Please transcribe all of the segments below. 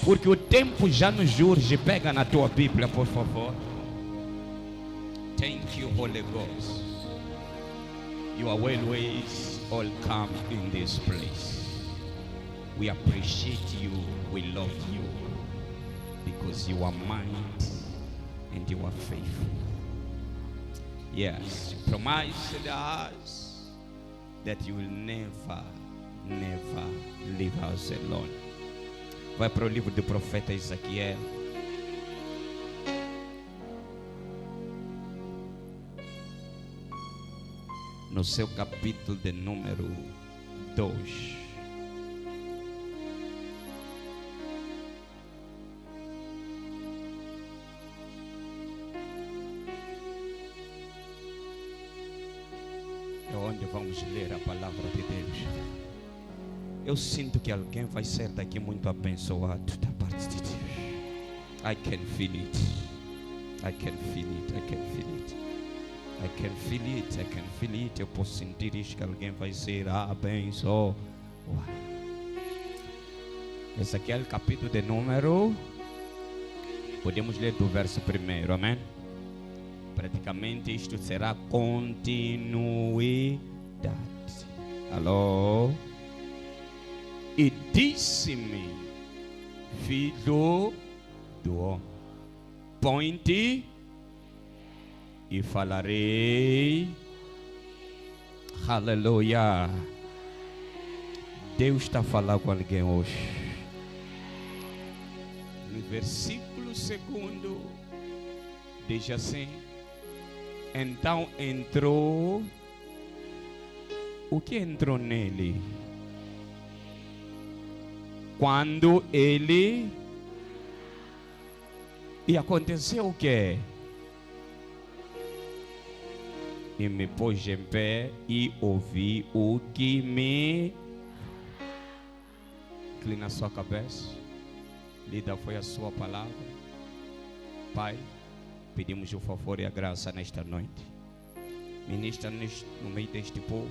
porque o tempo já nos urge. Pega na tua Bíblia, por favor. Thank you, Holy Ghost. You are always welcome in this place. We appreciate you. We love you. Because you are mighty and you are faithful. Yes, you promised us that you will never leave us alone. Vai para o livro do profeta Ezequiel. No seu capítulo de número 2. É onde vamos ler a palavra de Deus. Eu sinto que alguém vai sair daqui muito abençoado da parte de Deus. I can feel it. I can feel it. I can feel it. I can feel it. I can feel it. Eu posso sentir isso, que alguém vai ser abençoado. Ezequiel capítulo de número. Podemos ler do verso 1, amém? Praticamente isto será continuidade. Alô? E disse-me, filho do homem, põe-te e falarei. Aleluia. Deus está a falar com alguém hoje. No versículo 2 diz assim: então entrou. O que entrou nele? Quando ele. E aconteceu o que? E me pôs em pé e ouvi o que me. Inclina a sua cabeça. Lida foi a sua palavra. Pai, pedimos o favor e a graça nesta noite. Ministra no meio deste povo.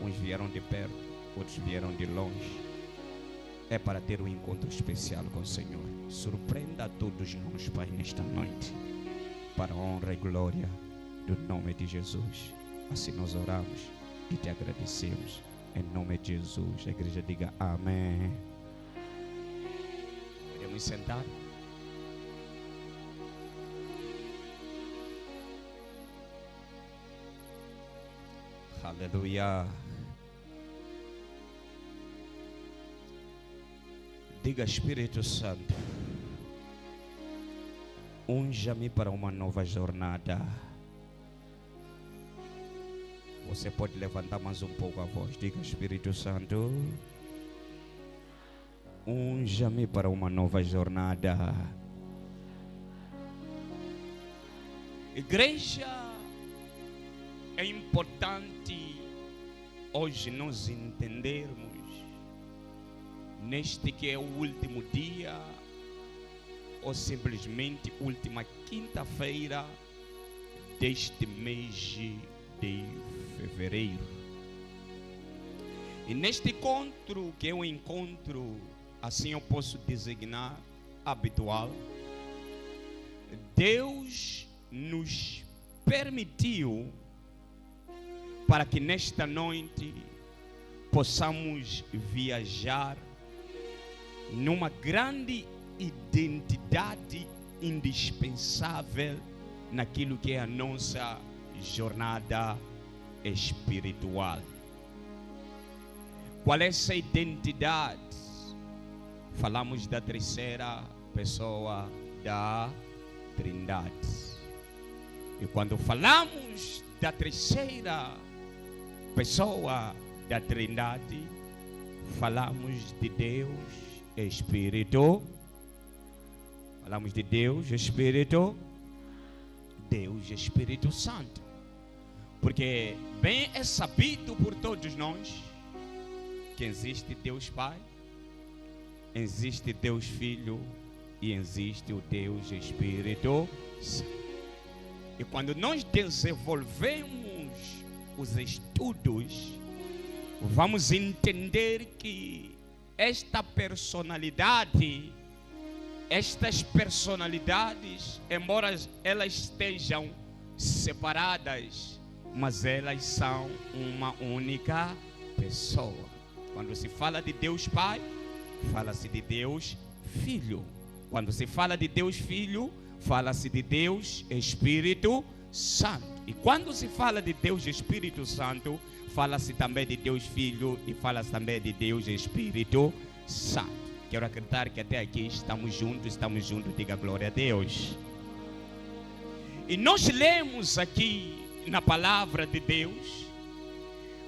Uns vieram de perto, outros vieram de longe. É para ter um encontro especial com o Senhor. Surpreenda a todos nós, Pai, nesta noite. Para a honra e glória do nome de Jesus. Assim nós oramos e te agradecemos. Em nome de Jesus. A igreja diga amém. Podemos sentar? Aleluia. Diga, Espírito Santo, unja-me para uma nova jornada. Você pode levantar mais um pouco a voz. Diga, Espírito Santo, unja-me para uma nova jornada. Igreja, é importante hoje nós entendermos, neste que é o último dia, ou simplesmente última quinta-feira deste mês de fevereiro. E neste encontro, que é um encontro, assim eu posso designar, habitual, Deus nos permitiu para que nesta noite possamos viajar numa grande identidade indispensável naquilo que é a nossa jornada espiritual. Qual é essa identidade? Falamos da terceira pessoa da Trindade. E quando falamos da terceira pessoa da Trindade, falamos de Deus Espírito. Falamos de Deus Espírito. Deus Espírito Santo. Porque bem é sabido por todos nós que existe Deus Pai, existe Deus Filho e existe o Deus Espírito Santo. E quando nós desenvolvemos os estudos, vamos entender que esta personalidade estas personalidades, embora elas estejam separadas, mas elas são uma única pessoa. Quando se fala de Deus Pai, fala-se de Deus Filho. Quando se fala de Deus Filho, fala-se de Deus Espírito Santo. E quando se fala de Deus Espírito Santo, fala-se também de Deus Filho e fala-se também de Deus Espírito Santo. Quero acreditar que até aqui estamos juntos, diga glória a Deus. E nós lemos aqui na palavra de Deus,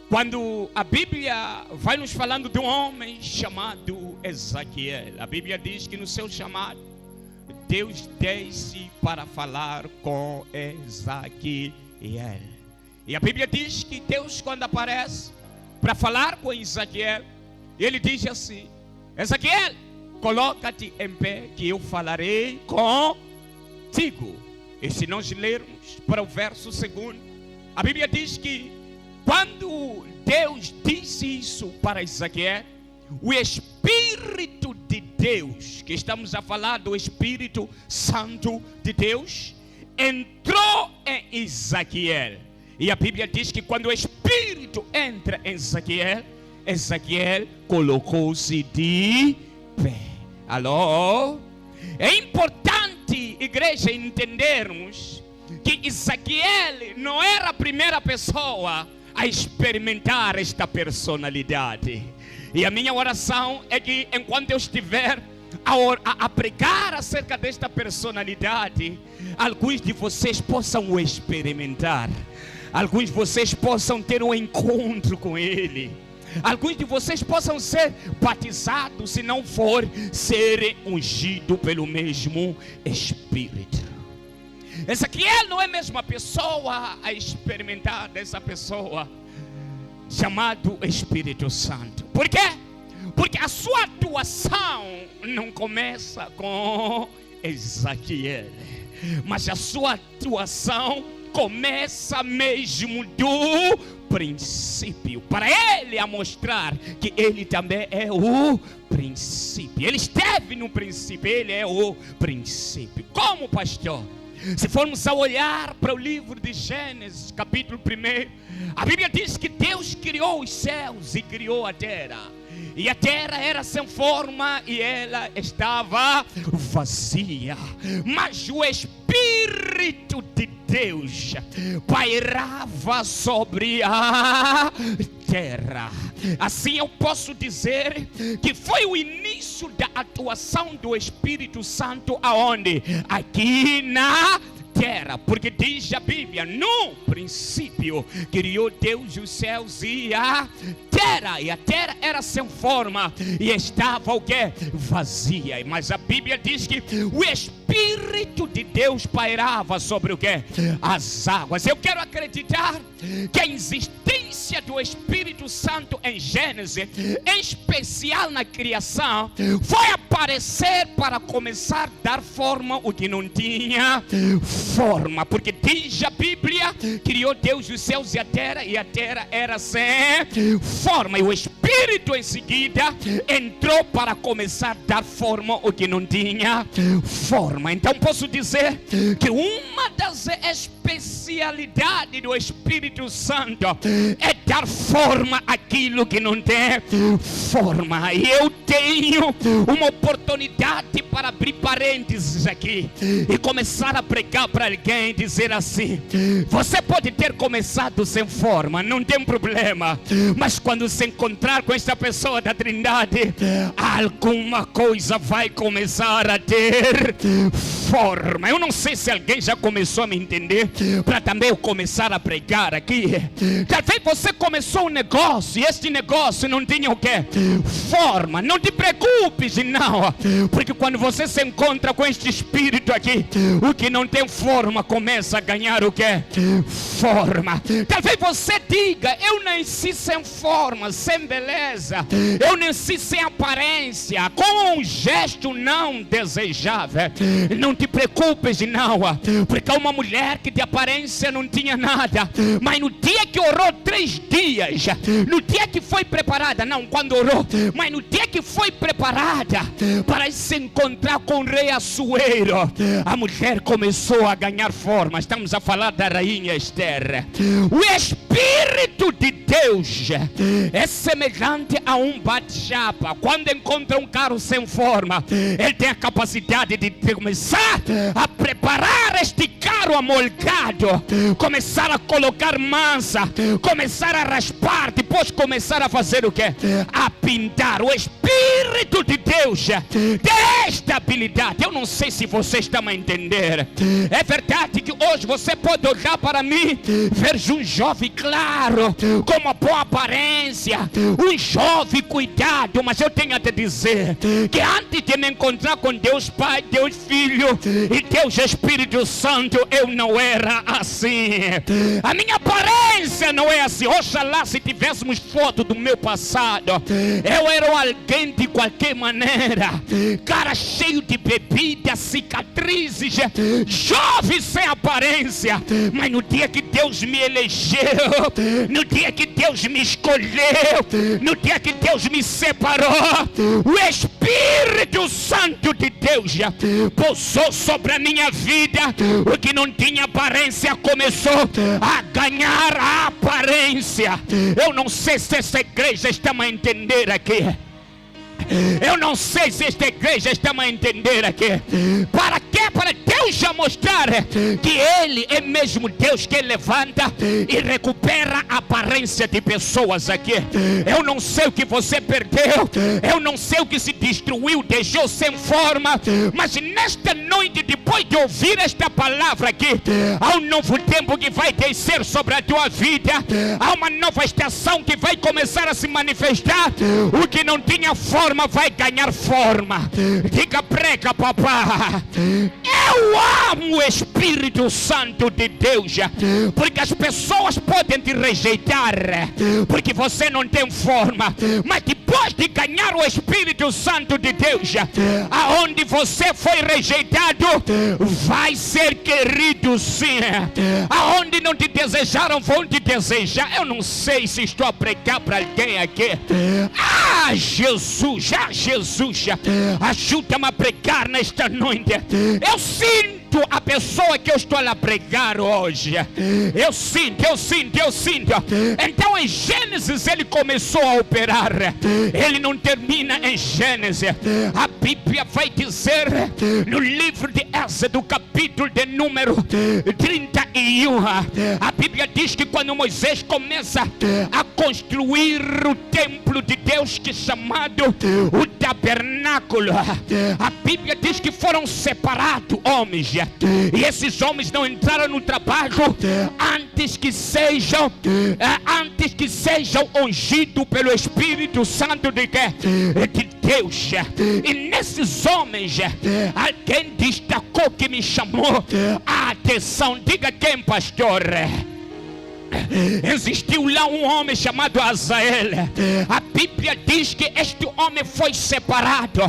quando a Bíblia vai nos falando de um homem chamado Ezequiel. A Bíblia diz que no seu chamado, Deus desce para falar com Ezequiel. E a Bíblia diz que Deus, quando aparece para falar com Ezequiel, ele diz assim: Ezequiel, coloca-te em pé que eu falarei contigo. E se nós lermos para o verso 2, a Bíblia diz que quando Deus disse isso para Ezequiel, o Espírito de Deus, que estamos a falar do Espírito Santo de Deus, entrou em Ezequiel. E a Bíblia diz que quando o Espírito entra em Ezequiel, Ezequiel colocou-se de pé. Alô? É importante, igreja, entendermos que Ezequiel não era a primeira pessoa a experimentar esta personalidade. E a minha oração é que enquanto eu estiver a pregar acerca desta personalidade, alguns de vocês possam o experimentar. Alguns de vocês possam ter um encontro com ele. Alguns de vocês possam ser batizados, se não for, serem ungidos pelo mesmo Espírito. Ezequiel não é a mesma pessoa a experimentar dessa pessoa chamado Espírito Santo. Por quê? Porque a sua atuação não começa com Ezequiel, mas a sua atuação começa mesmo do princípio, para ele a mostrar que ele também é o princípio. Ele esteve no princípio, ele é o princípio. Como, pastor? Se formos a olhar para o livro de Gênesis, capítulo 1, a Bíblia diz que Deus criou os céus e criou a terra. E a terra era sem forma e ela estava vazia. Mas o Espírito de Deus pairava sobre a terra. Assim eu posso dizer que foi o início da atuação do Espírito Santo aonde? Aqui na terra, porque diz a Bíblia, no princípio criou Deus os céus e a terra era sem forma e estava o que? Vazia. Mas a Bíblia diz que o Espírito de Deus pairava sobre o que? As águas. Eu quero acreditar que a existência do Espírito Santo em Gênesis, em especial na criação, foi aparecer para começar a dar forma o que não tinha forma, porque diz a Bíblia, criou Deus os céus e a terra era sem forma, e o Espírito em seguida entrou para começar a dar forma o que não tinha forma. Então posso dizer que uma das especialidades do Espírito Santo é dar forma àquilo que não tem forma. E eu tenho uma oportunidade para abrir parênteses aqui e começar a pregar para alguém, dizer assim: você pode ter começado sem forma, não tem problema, mas quando se encontrar com esta pessoa da Trindade, alguma coisa vai começar a ter forma. Eu não sei se alguém já começou a me entender, para também eu começar a pregar aqui. Talvez você começou um negócio e este negócio não tinha o que? Forma. Não te preocupes, não, porque quando você se encontra com este espírito aqui, o que não tem forma começa a ganhar o que? Forma. Talvez você diga: eu nasci sem forma, sem beleza, eu nasci sem aparência, com um gesto não desejável. Não te preocupes, não, porque uma mulher que te aparência não tinha nada, mas no dia que orou 3 dias, no dia que foi preparada, não quando orou, mas no dia que foi preparada para se encontrar com o rei Assuero, a mulher começou a ganhar forma. Estamos a falar da rainha Esther. O Espírito de Deus é semelhante a um bate-chapa. Quando encontra um carro sem forma, ele tem a capacidade de começar a preparar este carro amolgado, começar a colocar massa, começar a raspar, depois começar a fazer o quê? A pintar. O Espírito de Deus tem esta habilidade. Eu não sei se você está a entender. É verdade que hoje você pode olhar para mim, ver um jovem claro, com uma boa aparência, um jovem cuidado, mas eu tenho a te dizer que antes de me encontrar com Deus Pai, Deus Filho e Deus Espírito Santo, eu não era assim. A minha aparência não é assim. Oxalá se tivéssemos foto do meu passado, eu era alguém de qualquer maneira, cara cheio de bebida, cicatrizes, jovem sem aparência. Mas no dia que Deus me elegeu, no dia que Deus me escolheu, no dia que Deus me separou, o Espírito Santo de Deus pousou sobre a minha vida. O que não tinha aparência começou a ganhar a aparência. Eu não sei se essa igreja está a entender aqui. Eu não sei se esta igreja está a entender aqui. Para quê? Para Deus já mostrar que Ele é mesmo Deus que levanta e recupera a aparência de pessoas aqui. Eu não sei o que você perdeu, eu não sei o que se destruiu, deixou sem forma, mas nesta noite, depois de ouvir esta palavra aqui, há um novo tempo que vai descer sobre a tua vida, há uma nova estação que vai começar a se manifestar. O que não tinha forma vai ganhar forma. Diga, prega, papá. Eu amo o Espírito Santo de Deus, porque as pessoas podem te rejeitar porque você não tem forma, mas depois de ganhar o Espírito Santo de Deus, aonde você foi rejeitado, vai ser querido sim. Aonde não te desejaram, vão te desejar. Eu não sei se estou a pregar para alguém aqui. Jesus, ajuda-me a pregar nesta noite. Eu sinto a pessoa que eu estou a pregar hoje. Eu sinto. Então em Gênesis ele começou a operar. Ele não termina em Gênesis. A Bíblia vai dizer no livro de Êxodo, capítulo de número 31. A Bíblia diz que quando Moisés começa a construir o templo de Deus, que é chamado o tabernáculo, a Bíblia diz que foram separados homens, e esses homens não entraram no trabalho antes que sejam ungidos pelo Espírito Santo de Deus. E nesses homens alguém destacou que me chamou a atenção. Diga quem, pastor? Existiu lá um homem chamado Azael. A Bíblia diz que este homem foi separado,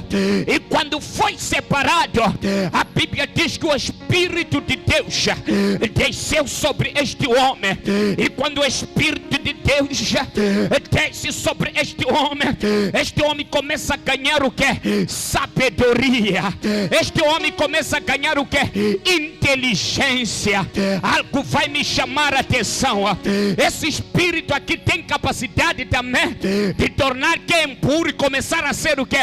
e quando foi separado, a Bíblia diz que o Espírito de Deus desceu sobre este homem. E quando o Espírito de Deus desce sobre este homem começa a ganhar o que? Sabedoria. Este homem começa a ganhar o que? Inteligência. Algo vai me chamar a atenção. Esse espírito aqui tem capacidade também de tornar quem é puro e começar a ser o que?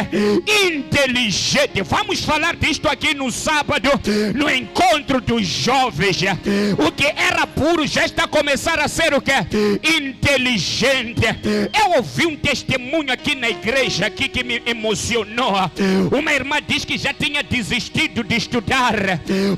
Inteligente. Vamos falar disto aqui no sábado, no encontro dos jovens. O que era puro já está a começar a ser o que? Inteligente. Eu ouvi um testemunho aqui na igreja aqui que me emocionou. Uma irmã diz que já tinha desistido de estudar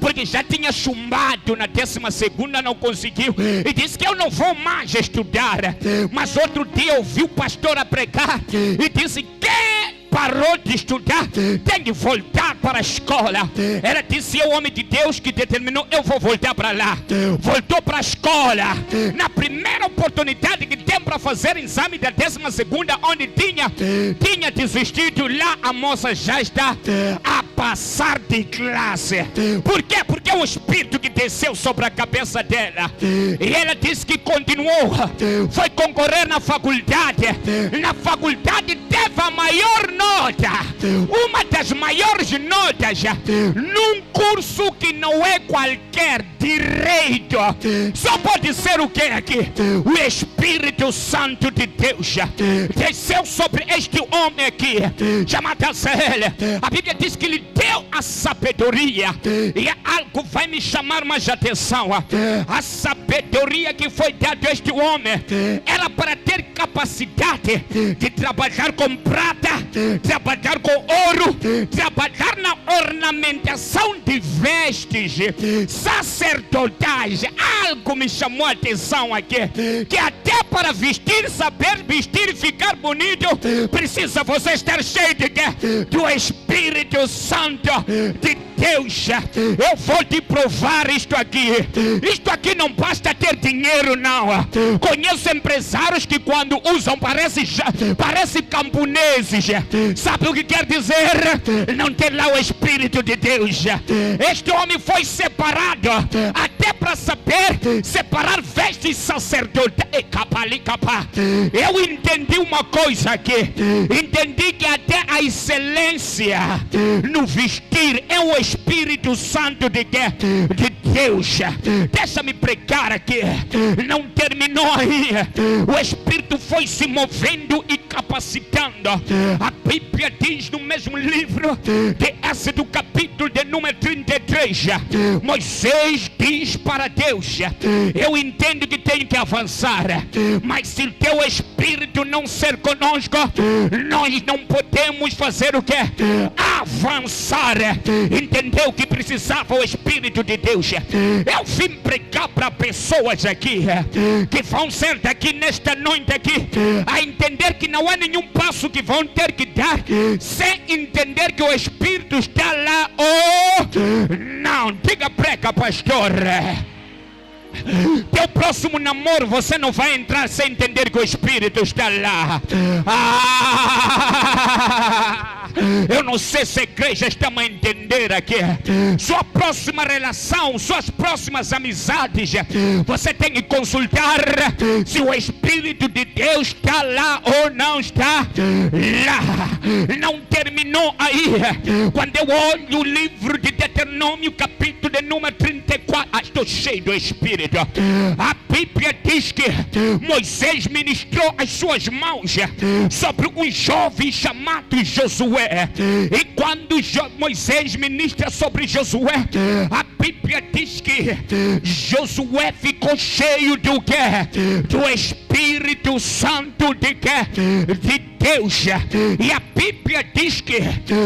porque já tinha chumbado na 12ª, não conseguiu, e disse que eu não vou mais estudar. Mas outro dia ouvi o pastor a pregar e disse: quem parou de estudar tem de voltar para a escola. Ela disse: é o homem de Deus que determinou, eu vou voltar para lá. Voltou para a escola. Na primeira oportunidade que tem para fazer exame da 12ª, onde tinha desistido, lá a moça já está a passar de classe. Por quê? Porque o Espírito que desceu sobre a cabeça dela. E ela disse que continuou, foi concorrer na faculdade. Na faculdade teve a maior nota, uma das maiores notas, num curso que não é qualquer, direito. Só pode ser o que aqui? O Espírito Santo de Deus desceu sobre este homem aqui, chamado Azael. A Bíblia diz que ele deu a sabedoria. E algo vai me chamar mais atenção. A sabedoria que foi dada a este homem era para ter capacidade de trabalhar com prata, trabalhar com ouro, trabalhar na ornamentação de vestes sacerdotais. Algo me chamou a atenção aqui, que até para vestir, saber vestir e ficar bonito, precisa você estar cheio de quê? Do Espírito Santo de Deus. Eu vou te provar isto aqui. Isto aqui não basta ter dinheiro, não. Conheço empresários que quando usam parece camponeses. Sabe o que quer dizer? Não ter lá o Espírito de Deus. Este homem foi separado até para saber separar vestes sacerdotais. Eu entendi uma coisa aqui. Entendi que até a excelência no vestir é o Espírito Santo de Deus. Deixa-me pregar aqui. Não terminou aí. O Espírito foi se movendo e capacitando. A Bíblia diz no mesmo livro de Êxodo, capítulo de número 33, Moisés diz para Deus: eu entendo que tenho que avançar, mas se teu Espírito não ser conosco, nós não podemos fazer o que? Avançar. Entendeu que precisava o Espírito de Deus? Eu vim pregar para pessoas aqui que vão ser daqui nesta noite aqui a entender que não há nenhum passo que vão ter que dar sem entender que o Espírito está lá. Não, diga prega, pastor. Teu próximo namoro você não vai entrar sem entender que o Espírito está lá. Eu não sei se a igreja está a entender aqui. Sua próxima relação, suas próximas amizades, você tem que consultar se o Espírito de Deus está lá ou não está lá. Não terminou aí. Quando eu olho o livro de Deuteronômio, capítulo de número 34, estou cheio do Espírito. A Bíblia diz que Moisés ministrou as suas mãos sobre um jovem chamado Josué. E quando Moisés ministra sobre Josué, a Bíblia diz que Josué ficou cheio do quê? Do Espírito Santo de quê? De Deus. E a Bíblia diz que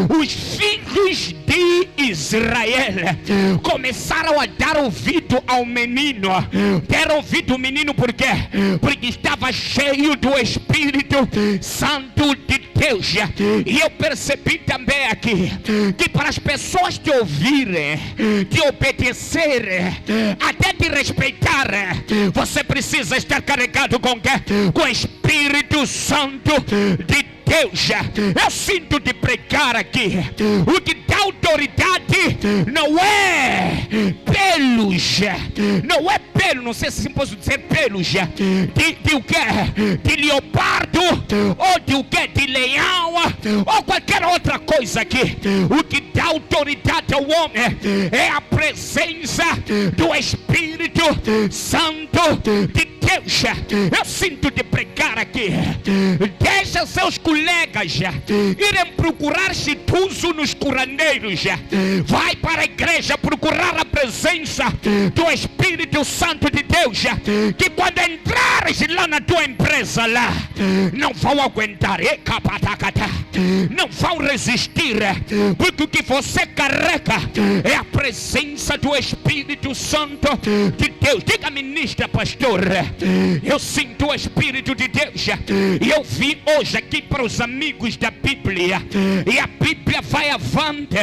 os filhos de Israel começaram a dar ouvido ao menino. Deram ouvido ao menino por quê? Porque estava cheio do Espírito Santo de Deus. E eu percebi também aqui que para as pessoas te ouvirem, te obedecerem, até te respeitar, você precisa estar carregado com quê? Com o Espírito Santo de Deus. Eu sinto de pregar aqui. O que dá autoridade não é pelos, não é pelo, não sei se posso dizer pelos de o que? De leopardo ou de o que? De leão ou qualquer outra coisa aqui. O que dá autoridade ao homem é a presença do Espírito Santo de Deus. Eu sinto de pregar aqui. Deixa seus colegas irem procurar chituso nos curandeiros. Vai para a igreja procurar a presença do Espírito Santo de Deus, que quando entrares lá na tua empresa lá, não vão aguentar, não vão resistir, porque o que você carrega é a presença do Espírito Santo de Deus. Diga, ministra, pastor, eu sinto o Espírito de Deus. E eu vim hoje aqui para os amigos da Bíblia, e a Bíblia vai avante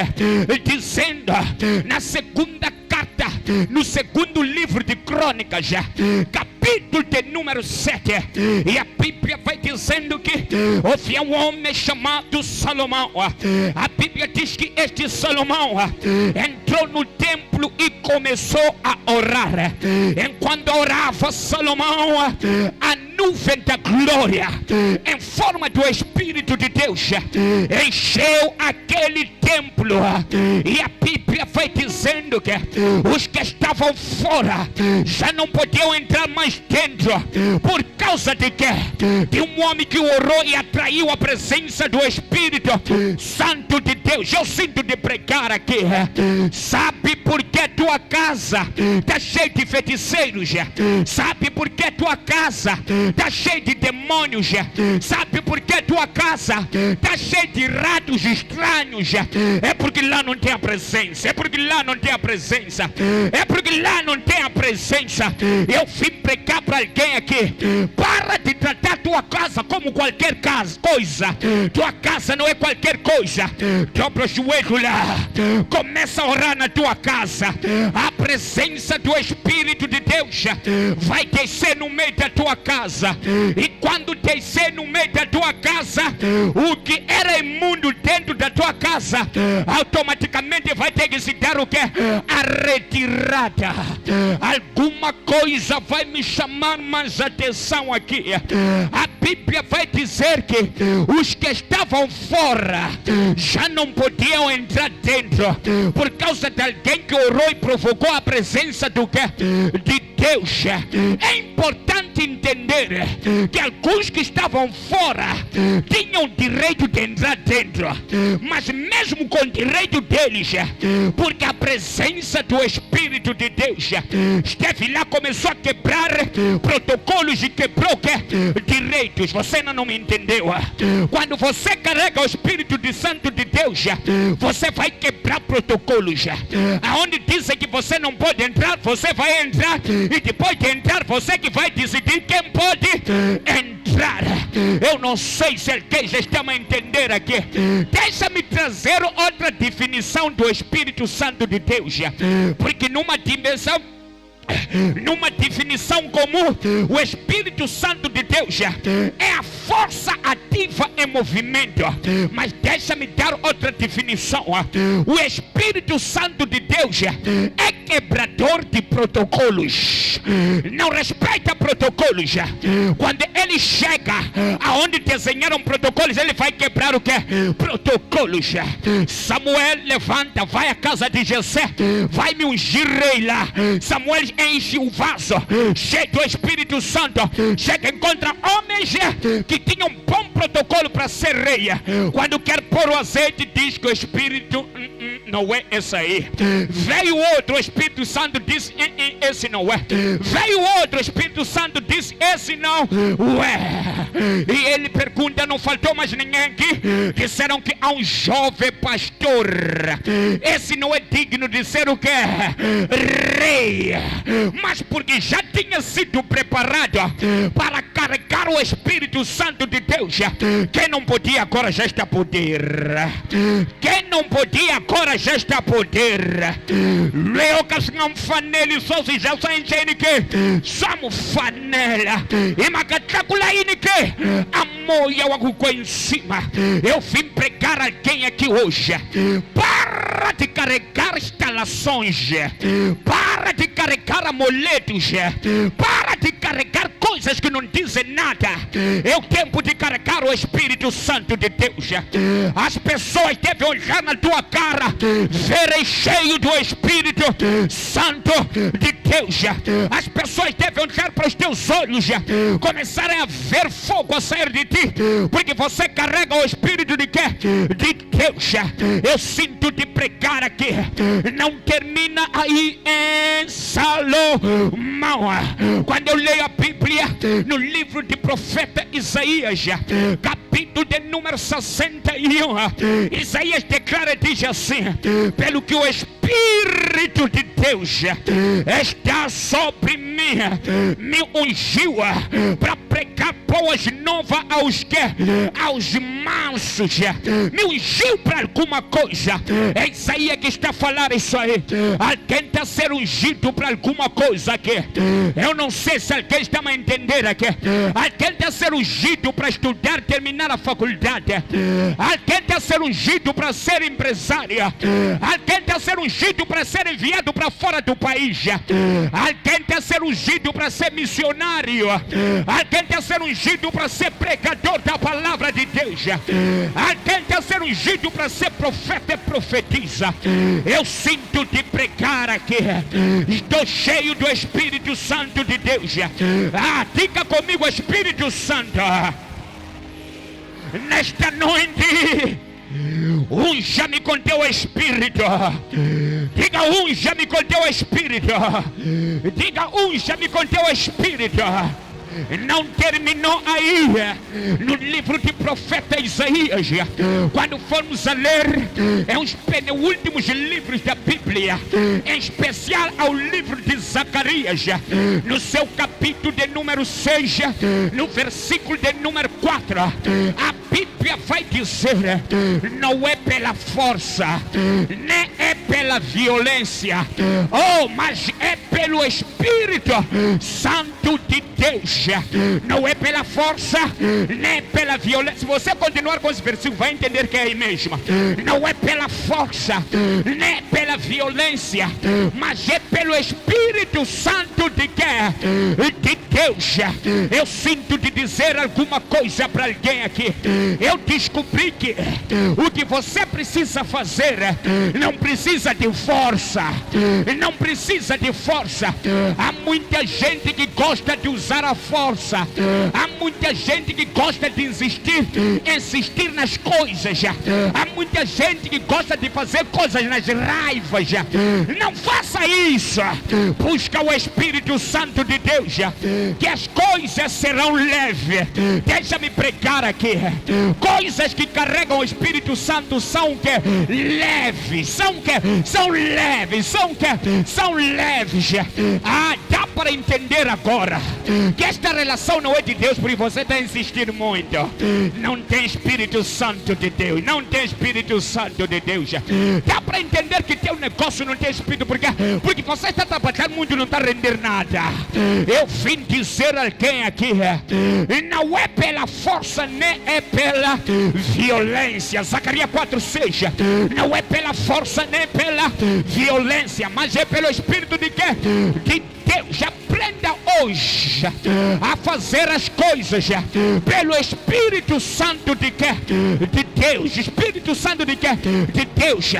dizendo na segunda carta no segundo livro de Crônicas, capítulo de número 7, e a Bíblia vai dizendo que havia um homem chamado Salomão. A Bíblia diz que este Salomão entrou no templo e começou a orar. Enquanto orava Salomão, a nuvem da glória, em forma do Espírito de Deus, encheu aquele templo. E a Bíblia vai dizendo que os que estavam fora já não podiam entrar mais dentro, por causa de quê? De um homem que orou e atraiu a presença do Espírito Santo de Deus. Eu sinto de pregar aqui. Sabe por que tua casa está cheia de feiticeiros? Sabe por que tua casa está cheia de demônios? Sabe por que tua casa está cheia de ratos estranhos? É porque lá não tem a presença. É porque lá não tem a presença. É porque lá não tem a presença. Eu vim pregar para alguém aqui: para de tratar tua casa como qualquer coisa. Tua casa não é qualquer coisa. Dobra o joelho lá, começa a orar na tua casa. A presença do Espírito de Deus vai descer no meio da tua casa. E quando descer no meio da tua casa, o que era imundo dentro da tua casa automaticamente vai ter que se dar o que? A retirada. Alguma coisa vai me chamar mais atenção aqui. A Bíblia vai dizer que os que estavam fora já não podiam entrar dentro, por causa de alguém que orou e provocou a presença do que? De Deus. É importante entender que alguns que estavam fora tinham direito de entrar dentro, mas mesmo com o direito deles, porque a presença do Espírito de Deus esteve lá, começou a quebrar protocolos e quebrou o que? Direitos. Você ainda não me entendeu? Quando você carrega o Espírito Santo de Deus, você vai quebrar protocolos. Aonde dizem que você não pode entrar, você vai entrar, e depois de entrar, você que vai decidir quem pode entrar. Eu não sei se alguém já está a entender aqui. Deixa-me trazer outra definição do Espírito Santo de Deus, porque numa definição comum, o Espírito Santo de Deus é a força ativa em movimento. Mas deixa-me dar outra definição. O Espírito Santo de Deus é quebrador de protocolos. Não respeita protocolos. Quando ele chega aonde desenharam protocolos, ele vai quebrar o que? Protocolos. Samuel levanta, vai à casa de Jessé, vai me ungir rei lá. Samuel enche o vaso cheio do Espírito Santo, chega, encontra homens que tinham um bom protocolo para ser rei. Quando quer pôr o azeite, diz que o Espírito não é esse aí. Veio outro, o Espírito Santo diz esse não é. Veio outro, o Espírito Santo diz esse não é. E ele pergunta: não faltou mais ninguém aqui? Disseram que há um jovem pastor, esse não é digno de ser o que? Rei. Mas porque já tinha sido preparado para carregar o Espírito Santo de Deus, quem não podia agora já está a poder. Quem não podia agora já está a poder. Eu que não fanele só se já sai em que somos fanela e magacacula em que a moia o em cima. Eu vim pregar alguém aqui hoje: para de carregar instalações, para de carregar amuletos, para de carregar coisas que não dizem nada. É o tempo de carregar o Espírito Santo de Deus. As pessoas devem olhar na tua cara, verem cheio do Espírito Santo de Deus. As pessoas devem olhar para os teus olhos, começarem a ver fogo a sair de ti, porque você carrega o Espírito de quê? De Deus. Eu sinto de pregar aqui, não termina aí em Salomão. Quando eu leio a Bíblia no livro de profeta Isaías, capítulo de número 61, Isaías declara e diz assim: pelo que o Espírito de Deus está sobre mim, mim, me ungiu para pregar boas novas aos mansos, me ungiu para alguma coisa. É Isaías que está a falar isso aí. Alguém está a ser ungido para alguma coisa aqui. Eu não sei se alguém está a entender aqui. Alguém está a ser ungido para estudar, terminar a faculdade. Alguém está a ser ungido para ser empresário. Alguém está a ser ungido para ser enviado para fora do país. Alguém está a ser ungido para ser missionário. Alguém está a ser ungido para ser pregador da palavra de Deus. Alguém está a ser ungido para ser profeta e profetiza. Eu sinto de pregar aqui. Estou cheio do Espírito Santo de Deus. Diga comigo, Espírito Santo, nesta noite, unja-me com teu Espírito. Diga, unja-me com teu Espírito. Diga, unja-me com teu Espírito. Não terminou aí no livro de profeta Isaías. Quando formos a ler, é um dos penúltimos livros da Bíblia, em especial ao livro de Zacarias, no seu capítulo de número 6, no versículo de número 4, a Bíblia vai dizer: não é pela força, nem é pela violência, mas é pelo Espírito Santo de Deus. Não é pela força, nem pela violência. Se você continuar com esse versículo, vai entender que é aí mesmo. Não é pela força, nem pela violência, mas é pelo Espírito Santo de Deus. Eu sinto de dizer alguma coisa para alguém aqui. Eu descobri que o que você precisa fazer não precisa de força. Não precisa de força. Há muita gente que gosta de usar a força. Há muita gente que gosta de insistir nas coisas. Há muita gente que gosta de fazer coisas nas raivas. Não faça isso. Busca o Espírito Santo de Deus, que as coisas serão leves. Deixa-me pregar aqui. Coisas que carregam o Espírito Santo são leves. São leves. Dá para entender agora que esta relação não é de Deus, porque você está insistindo muito. Não tem Espírito Santo de Deus. Não tem Espírito Santo de Deus. Dá para entender que teu negócio não tem Espírito, porque você está trabalhando muito e não está rendendo nada. Eu vim dizer a alguém aqui: não é pela força, nem é pela violência. Zacarias 4:6. Não é pela força, nem pela violência, mas é pelo Espírito de Deus. Aprenda hoje a fazer as coisas pelo Espírito Santo de Deus. Espírito Santo de Deus.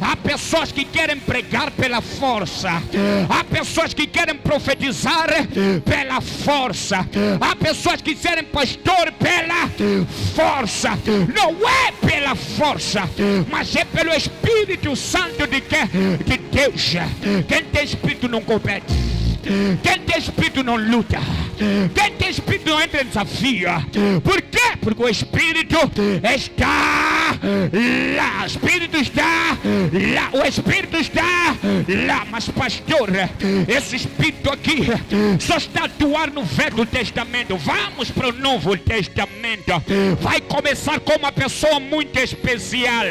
Há pessoas que querem pregar pela força. Há pessoas que querem profetizar pela força. Há pessoas que querem pastor pela força. Não é pela força, mas é pelo Espírito Santo de Deus. Quem tem Espírito não compete. Quem tem Espírito não luta. Quem tem Espírito não entra em desafio. Por quê? Porque o Espírito está lá. O Espírito está lá. O Espírito está lá. Mas pastor, esse Espírito aqui só está a atuar no Velho Testamento. Vamos para o Novo Testamento. Vai começar com uma pessoa muito especial.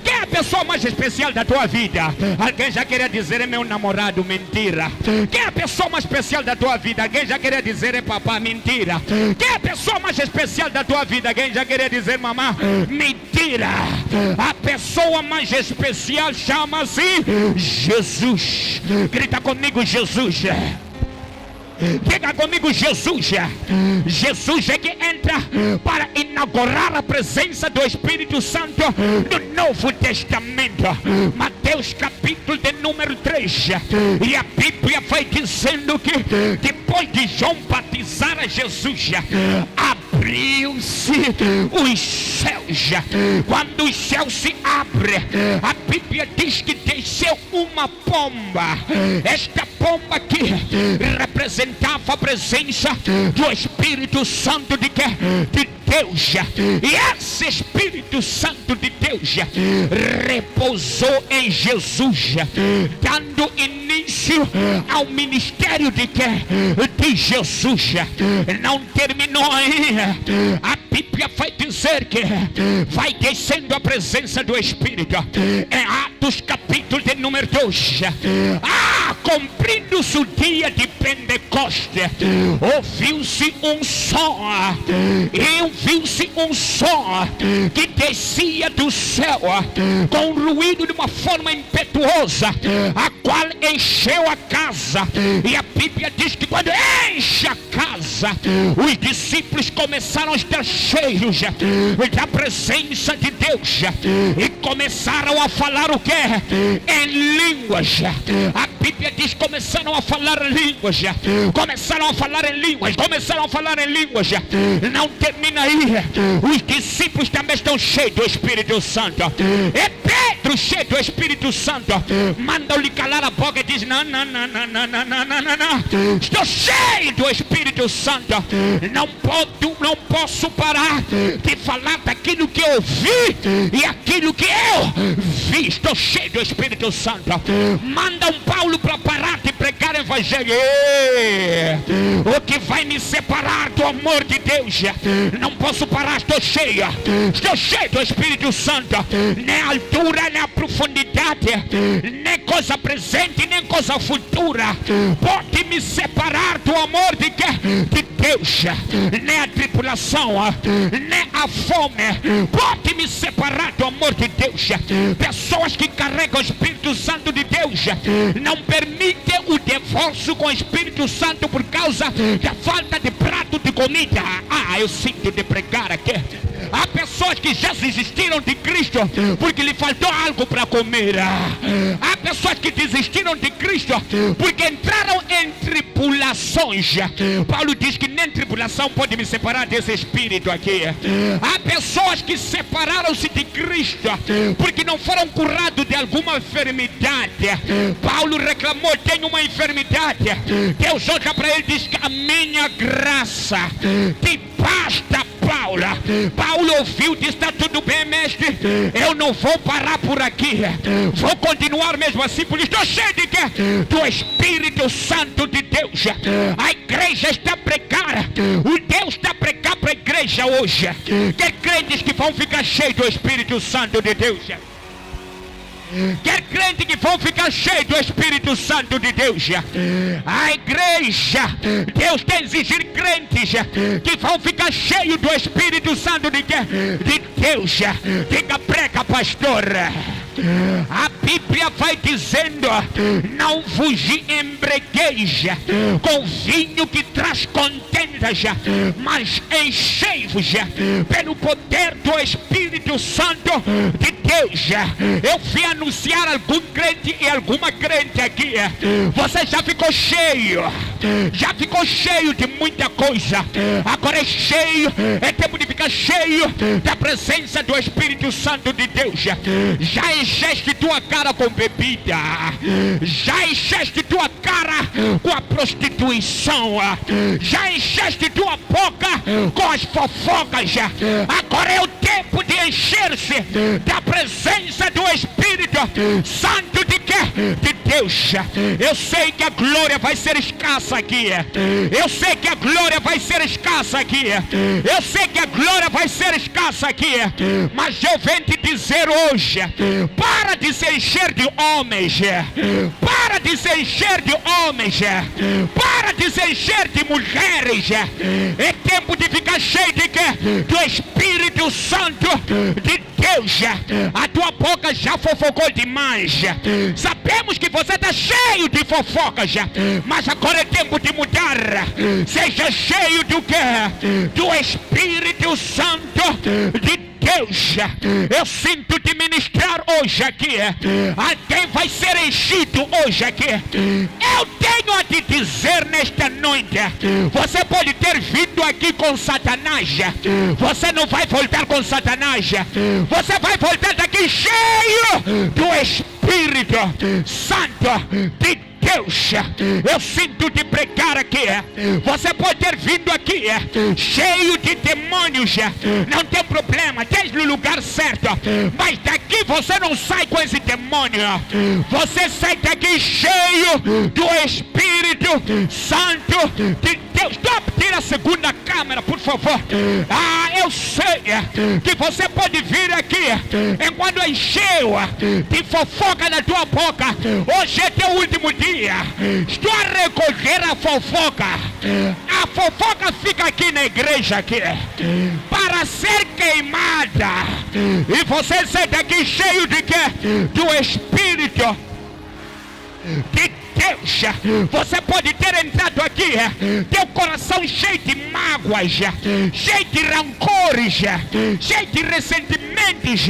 Quem é a pessoa mais especial da tua vida? Alguém já queria dizer: é meu namorado. Mentira. Quem é a pessoa mais especial da tua vida? Alguém já queria dizer: é papá. Mentira. Quem é a pessoa mais especial da tua vida? Alguém já queria dizer: mamãe. Mentira. A pessoa mais especial chama-se Jesus. Grita comigo: Jesus. Diga comigo: Jesus. Jesus é que entra para inaugurar a presença do Espírito Santo no Novo Testamento. Mateus capítulo de número 3. E a Bíblia vai dizendo que depois de João batizar a Jesus, abriu-se os céus. Quando os céus se abrem, a Bíblia diz que desceu uma pomba. Esta pomba aqui representava a presença do Espírito Santo de Deus. E esse Espírito Santo de Deus repousou em Jesus, dando início início ao ministério de quem? De Jesus. Não terminou aí. A Bíblia vai dizer que vai descendo a presença do Espírito. É Atos capítulo de número 2. Cumprindo-se o dia de Pentecoste, ouviu-se um som, e ouviu-se um som que descia do céu com um ruído de uma forma impetuosa, a qual encheu a casa. E a Bíblia diz que quando enche a casa, os discípulos começaram a estar cheios da presença de Deus e começaram a falar o que? Em línguas. A Bíblia diz que começaram a falar em línguas. Começaram a falar em línguas. Começaram a falar em línguas. Não termina aí. Os discípulos também estão cheios do Espírito Santo. É Pedro cheio do Espírito Santo. Mandam-lhe calar a boca e diz: não. Estou cheio do Espírito Santo. Não posso parar de falar daquilo que eu ouvi e aquilo que eu vi. Estou cheio do Espírito Santo. Mandam Paulo para parar de pregar o evangelho. O que vai me separar do amor de Deus? Não posso parar, estou cheio do Espírito Santo. Nem a altura, nem a profundidade, nem coisa presente, nem coisa futura pode me separar do amor de Deus. Nem a tribulação, nem a fome pode me separar do amor de Deus. Pessoas que carregam o Espírito Santo de Deus não permitem o divórcio com o Espírito Santo por causa da falta de prato de comida. Eu sinto de pregar aqui. Há pessoas que já desistiram de Cristo porque lhe faltou algo para comer. Há pessoas que desistiram de Cristo porque entraram em tribulações. Paulo diz que nem tribulação pode me separar desse espírito aqui. Há pessoas que separaram-se de Cristo porque não foram curados de alguma enfermidade. Paulo reclamou: tenho uma enfermidade. Deus olha para ele e diz que a minha graça te basta. Paulo ouviu, disse: está tudo bem, mestre, eu não vou parar por aqui, vou continuar mesmo assim, por isso estou cheio de quê? Do Espírito Santo de Deus. A igreja está a pregar, o Deus está a pregar para a igreja hoje. Quer crentes que vão ficar cheios do Espírito Santo de Deus? Quer crente que vão ficar cheio do Espírito Santo de Deus? A igreja, Deus tem exigir crentes que vão ficar cheios do Espírito Santo de Deus. Diga: prega, pastor. A Bíblia vai dizendo: não vos embregueis com vinho que traz contendas, mas enchei-vos pelo poder do Espírito Santo de Deus. Eu fui anunciar algum crente e alguma crente aqui. Você já ficou cheio de muita coisa. Agora é cheio, é tempo de ficar cheio da presença do Espírito Santo de Deus. Já encheste tua cara com bebida, já encheste tua cara com a prostituição, já encheste tua boca com as fofocas. Agora é o tempo de encher-se da presença do Espírito Santo de Deus. Eu sei que a glória vai ser escassa aqui. Eu sei que a glória vai ser escassa aqui. Eu sei que a glória vai ser escassa aqui. Mas eu venho te dizer hoje: para de se encher de homens. Para de se encher de homens. Para de se encher de mulheres. É tempo de ficar cheio de quê? Do Espírito Santo de Deus. A tua boca já fofocou demais. Sabemos que você está cheio de fofocas, mas agora é tempo de mudar. Seja cheio do quê? Do Espírito Santo de Deus. Eu sinto te ministrar hoje aqui. Alguém vai ser enchido hoje aqui. Eu tenho a te dizer nesta noite: você pode ter vindo aqui com Satanás, você não vai voltar com Satanás. Você vai voltar daqui cheio do Espírito Santo de Deus. Deus, eu sinto te pregar aqui. Você pode ter vindo aqui cheio de demônios, não tem problema, esteja no lugar certo, mas daqui você não sai com esse demônio, você sai daqui cheio do Espírito Santo de Deus. Tira a segunda câmera, por favor. Eu sei que você pode vir aqui enquanto encheu de fofoca na tua boca. Hoje é teu último dia. Estou a recolher a fofoca. A fofoca fica aqui na igreja aqui para ser queimada. E você sai daqui cheio de quê? Do Espírito de Deus. Você pode ter entrado aqui, teu coração cheio de mágoas, cheio de rancores, cheio de ressentimentos,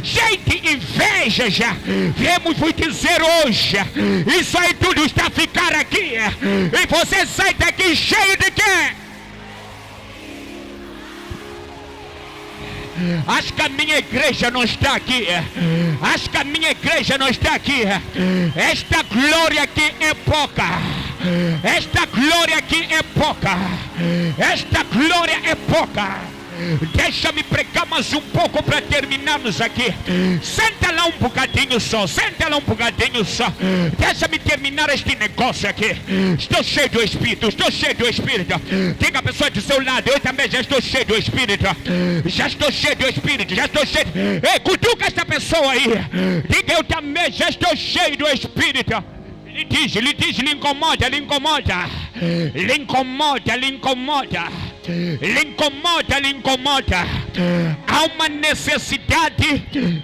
cheio de invejas. Viemos vos dizer hoje, isso aí tudo está a ficar aqui, e você sai daqui cheio de quê? Acho que a minha igreja não está aqui. Acho que a minha igreja não está aqui. Esta glória aqui é pouca. Esta glória aqui é pouca. Esta glória é pouca. Deixa-me pregar mais um pouco para terminarmos aqui. Senta lá um bocadinho só. Senta lá um bocadinho só. Deixa-me terminar este negócio aqui. Estou cheio do Espírito. Estou cheio do Espírito. Diga a pessoa do seu lado: eu também já estou cheio do Espírito. Já estou cheio do Espírito. Já estou cheio. Ei, cutuca esta pessoa aí. Diga: eu também já estou cheio do Espírito. Lhe diz, lhe incomoda, lhe incomoda. Lhe incomoda, lhe incomoda. Lhe incomoda, lhe incomoda. Há uma necessidade.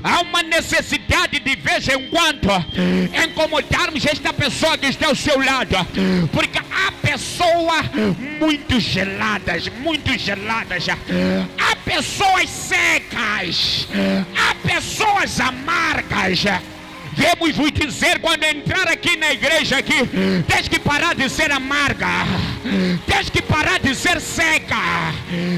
Há uma necessidade de vez em quando incomodarmos esta pessoa que está ao seu lado, porque há pessoas muito geladas, há pessoas secas, há pessoas amargas. Viemos vos dizer, quando entrar aqui na igreja aqui, tens que parar de ser amarga, tens que parar de ser seca.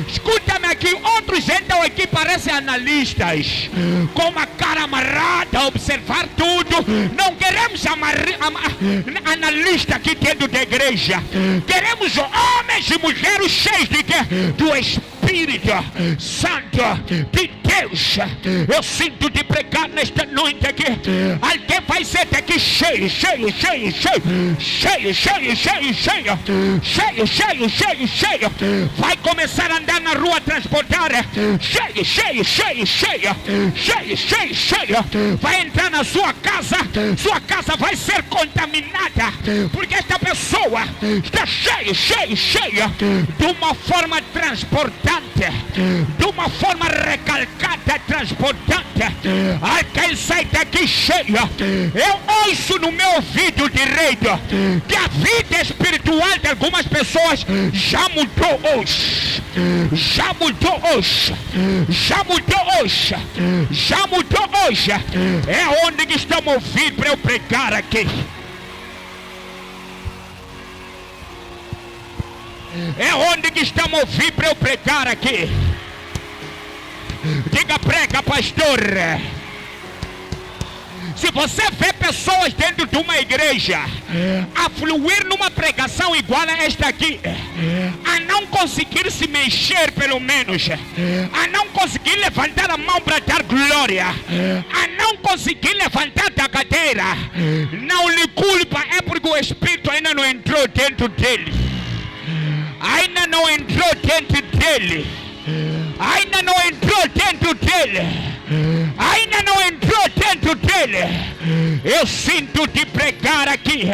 Escuta-me aqui, outros entram aqui, parecem analistas, com uma cara amarrada, a observar tudo. Não queremos analista aqui dentro da igreja. Queremos homens e mulheres cheios de quê? Do Espírito Santo de Deus. Eu sinto de pregar nesta noite aqui. Alguém vai ser daqui cheio. Vai começar a andar na rua, transportar cheio. Vai entrar na sua casa vai ser contaminada, porque esta pessoa está cheia de uma forma transportante, de uma forma recalcada, transportante. Alguém sai daqui cheio. Eu ouço no meu ouvido direito que a vida espiritual de algumas pessoas já mudou hoje. Já mudou hoje. É onde que estão ouvindo para eu pregar aqui. É onde que estão ouvindo para eu pregar aqui. Diga: prega, pastor. Se você vê pessoas dentro de uma igreja a fluir numa pregação igual a esta aqui, a não conseguir se mexer pelo menos, a não conseguir levantar a mão para dar glória, a não conseguir levantar da cadeira, não lhe culpa, é porque o Espírito ainda não entrou dentro dele. Ainda não entrou dentro dele. Ainda não entrou dentro dele. Ainda não entrou dentro dele. Eu sinto de pregar aqui.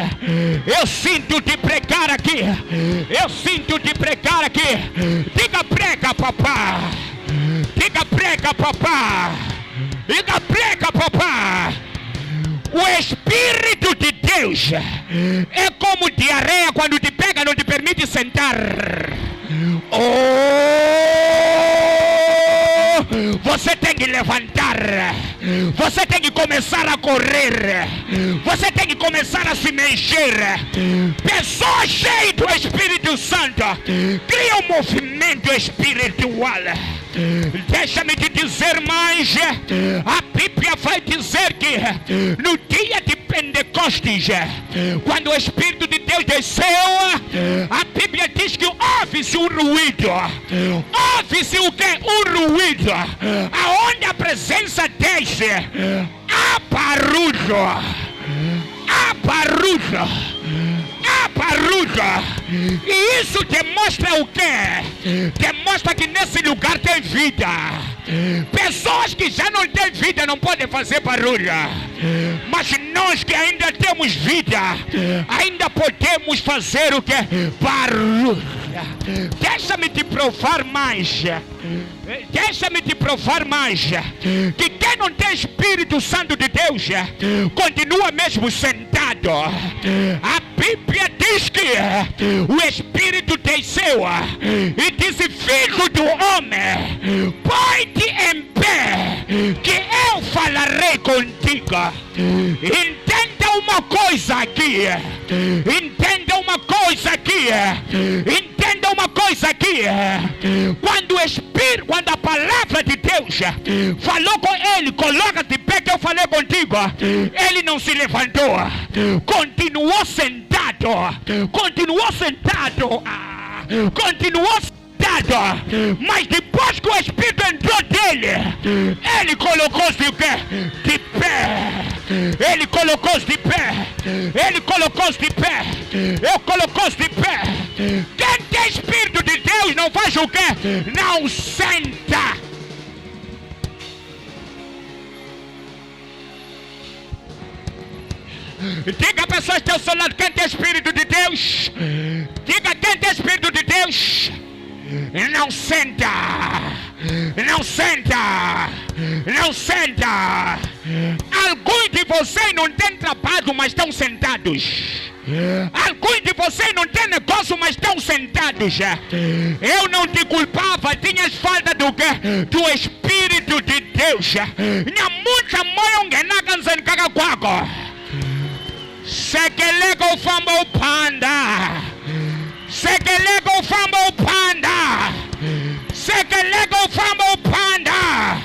Eu sinto de pregar aqui. Eu sinto de pregar aqui. Diga: prega, papá. Diga: prega, papá. Diga: prega, papá. O Espírito de Deus é como diarreia, quando te pega não te permite sentar. Você tem que levantar. Você tem que começar a correr. Você tem que começar a se mexer. Pessoas cheias do Espírito Santo cria um movimento espiritual. Deixa-me te dizer mais. A Bíblia vai dizer que no dia de Pentecostes, quando o Espírito de Deus desceu, a Bíblia diz que ouve-se um ruído. Ouve-se o que? Um ruído. Aonde a presença desce, há barulho. Há barulho. E isso demonstra o quê? Demonstra que nesse lugar tem vida. Pessoas que já não têm vida não podem fazer barulho, mas nós que ainda temos vida, ainda podemos fazer o quê? Barulho. Deixa-me te provar mais. Deixa-me te provar mais que quem não tem Espírito Santo de Deus continua mesmo sentado. A Bíblia diz que o Espírito desceu e disse: filho do homem, põe-te em pé, que eu falarei contigo. Entenda uma coisa aqui. Entenda uma coisa aqui. Entenda uma coisa aqui. Quando o Espírito, quando a palavra de Deus falou com ele: coloca de pé que eu falei contigo, ele não se levantou, continuou sentado. Continuou sentado. Mas depois que o Espírito entrou dele, ele colocou-se de pé. Ele colocou-se de pé. Ele colocou-se de pé. Eu colocou-se de pé. Quem tem Espírito de Deus não faz o quê? Não senta. Diga a pessoa que está ao seu lado: quem tem Espírito de Deus? Diga: quem tem Espírito de Deus não senta. Não senta. Não senta. Alguns de vocês não têm trabalho, mas estão sentados. Alguns de vocês não têm negócio, mas estão sentados. Eu não te culpava, tinhas falta do quê? Do Espírito de Deus. Nha muita mãe ungenaga nzenkaga kwako. Sekeleko ufamba upanda. Sekeleko ufamba upanda. Sekeleko ufamba upanda.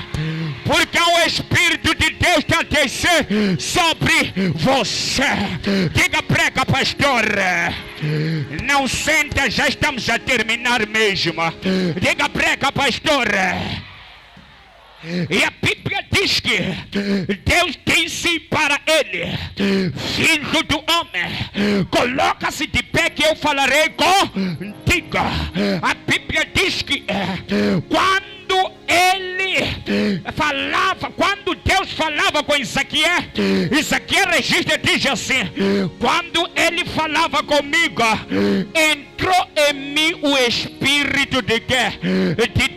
Porque o Espírito de Deus está descendo sobre você. Diga: prega, pastor. Não senta, já estamos a terminar mesmo. Diga: prega, pastor. E a Bíblia diz que Deus disse para ele: filho do homem, coloca-se de pé que eu falarei contigo. A Bíblia diz que quando ele falava, quando Deus falava com Isaquias, Isaquias registra, diz assim: quando ele falava comigo, entrou em mim o Espírito de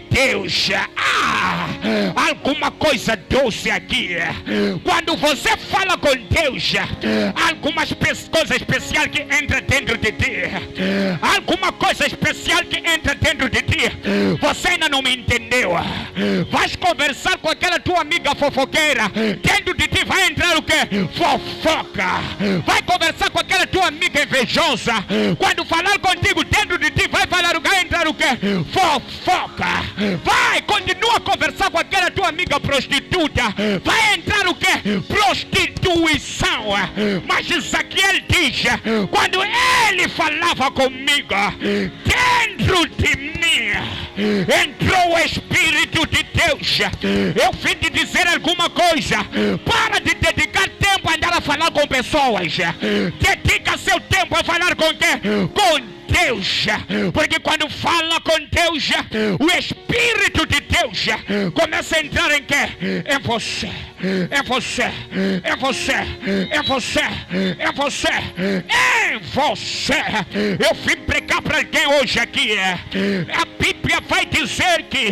Deus. Alguma coisa doce aqui. Quando você fala com Deus, algumas coisas especiais que entra dentro de ti. Alguma coisa especial que entra dentro de ti. Você ainda não me entendeu. Vais conversar com aquela tua amiga fofoqueira, dentro de ti vai entrar o quê? Fofoca. Vai conversar com aquela tua amiga invejosa, quando falar contigo, dentro de ti vai entrar o quê? Fofoca. Vai, continua a conversar com aquela tua amiga prostituta, vai entrar o quê? Prostituição. Mas Isaquias diz: quando ele falava comigo, dentro de mim entrou o Espírito de Deus. Eu vim te dizer alguma coisa: para de dedicar tempo a andar a falar com pessoas. Dedica seu tempo a falar com quem? Com Deus. Porque quando fala com Deus, o Espírito de Deus começa a entrar em quê? Em você. É você. É você. É você. É você. É você. Eu vim pregar para alguém hoje aqui. A Bíblia vai dizer que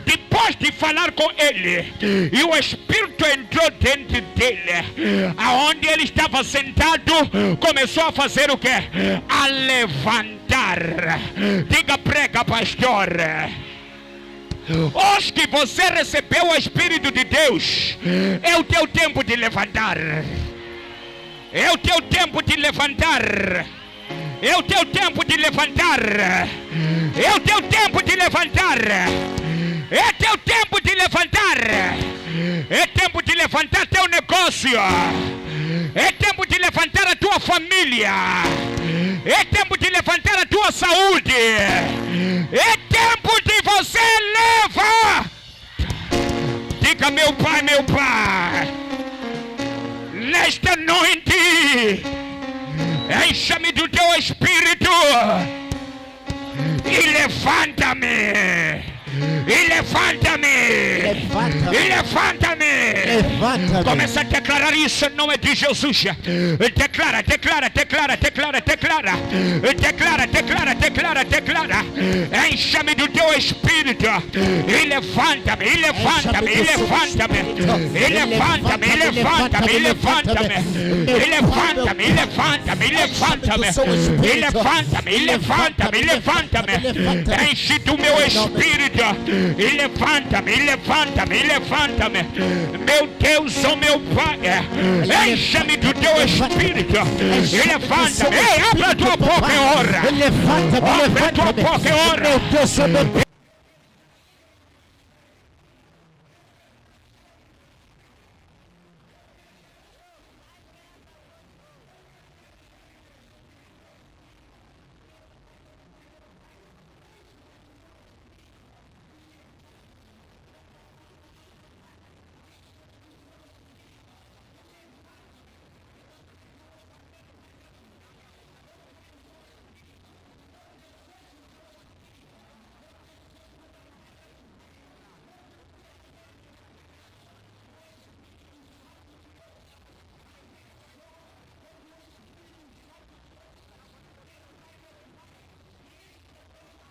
depois de falar com ele, e o Espírito entrou dentro dele, aonde ele estava sentado, começou a fazer o quê? A levantar. Diga: prega, pastor. Hoje que você recebeu o Espírito de Deus, é o teu tempo de levantar. É o teu tempo de levantar. É o teu tempo de levantar. É o teu tempo de levantar. É teu tempo de levantar. É tempo de levantar teu negócio. É tempo de levantar família. É tempo de levantar a tua saúde. É tempo de você levar. Diga, meu Pai, nesta noite, encha-me do teu Espírito e levanta-me. Começa a declarar isso em nome de Jesus. Declara. Encha-me do teu Espírito e levanta-me. Enche do meu Espírito e levanta-me. Meu Deus, oh meu Pai, encha-me do teu Espírito e levanta-me. Ei, abre a tua boca e ora. Abre a tua boca e ora.